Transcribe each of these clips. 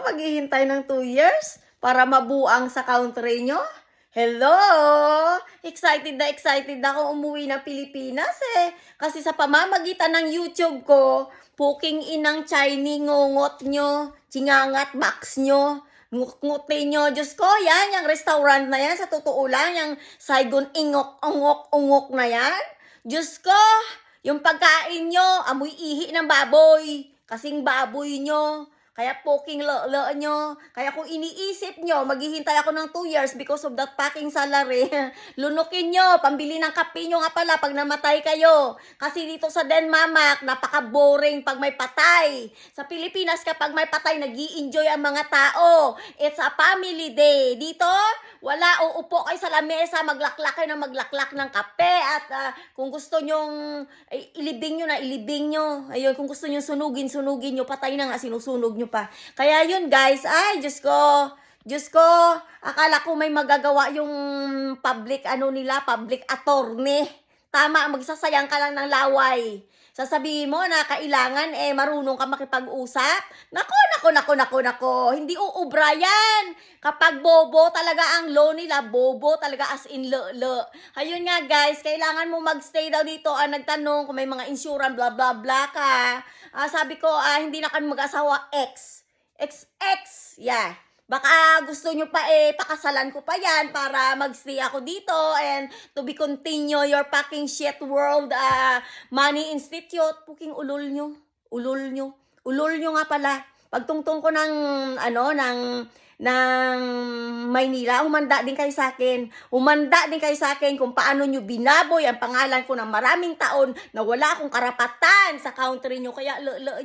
maghihintay ng 2 years para mabuang sa country nyo? Hello! Excited na excited ako umuwi ng Pilipinas eh. Kasi sa pamamagitan ng YouTube ko, puking inang Chinese ngungot nyo, chingangat box nyo, ngutin nyo. Diyos ko, yan, yung restaurant na yan, sa totoo lang, yung Saigon ingok, ungok na yan. Diyos ko, yung pagkain nyo, amoy ihi ng baboy. Kasing baboy nyo. Kaya poking lo nyo. Kaya kung iniisip nyo, maghihintay ako ng 2 years because of that packing salary, lunukin nyo, pambili ng kape nyo nga pala pag namatay kayo. Kasi dito sa Denmark, napaka-boring pag may patay. Sa Pilipinas, kapag may patay, nag-i-enjoy ang mga tao. It's a family day. Dito, wala, uupo kayo sa lamesa, maglaklak kayo ng maglaklak ng kape. At kung gusto nyong ilibing nyo na, ilibing nyo. Ayun, kung gusto nyo sunugin nyo, patay na nga, sinusunog nyo pa. Kaya yun guys, ay Diyos ko, akala ko may magagawa yung public attorney. Tama, magsasayang ka lang ng laway. Sasabihin mo na kailangan marunong ka makipag-usap. Nako. Hindi uubra yan. Kapag bobo talaga ang law nila, bobo talaga as in le. Ayun nga guys, kailangan mo magstay daw dito. Nagtanong kung may mga insurance, blah blah blah ka. Sabi ko, hindi na kami mag-asawa, XX, yeah. Baka gusto nyo pa pakasalan ko pa yan para magstay ako dito and to be continue your fucking shit world money institute. Puking ulol nyo nga pala. Pagtungtong ko ng Maynila, humanda din kayo sa akin kung paano nyo binaboy ang pangalan ko ng maraming taon na wala akong karapatan sa country nyo. Kaya le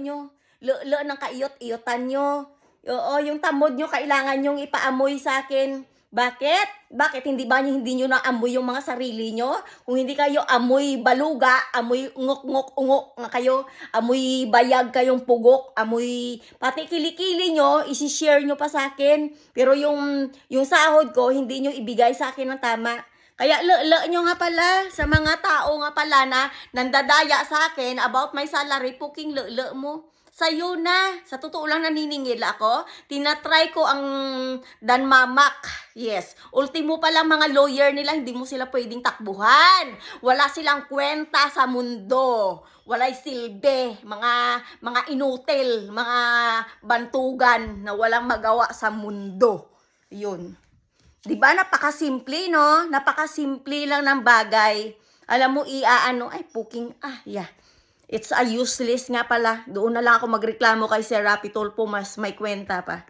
ng kaiyot-iyotan nyo. Oo, yung tamod nyo, kailangan nyong ipaamoy sa akin. Bakit? Hindi nyo naamoy yung mga sarili nyo? Kung hindi kayo amoy baluga, amoy ungok nga kayo, amoy bayag kayong pugok, amoy pati kilikili nyo, isi-share nyo pa sa akin. Pero yung sahod ko, hindi nyo ibigay sa akin ng tama. Kaya le nyo nga pala sa mga tao nga pala na nandadaya sa akin about my salary, puking le mo. Sa'yo na. Sa totoo lang naniningil ako. Tinatry ko ang Danmamak. Yes. Ultimo pa lang mga lawyer nila, hindi mo sila pwedeng takbuhan. Wala silang kwenta sa mundo. Walay silbi. Mga inutil. Mga bantugan na walang magawa sa mundo. Yun. Diba? Napakasimple, no? Napakasimple lang ng bagay. Alam mo, yeah. It's a useless nga pala. Doon na lang ako magreklamo kay Sir Rapi Tulfo, mas may kwenta pa.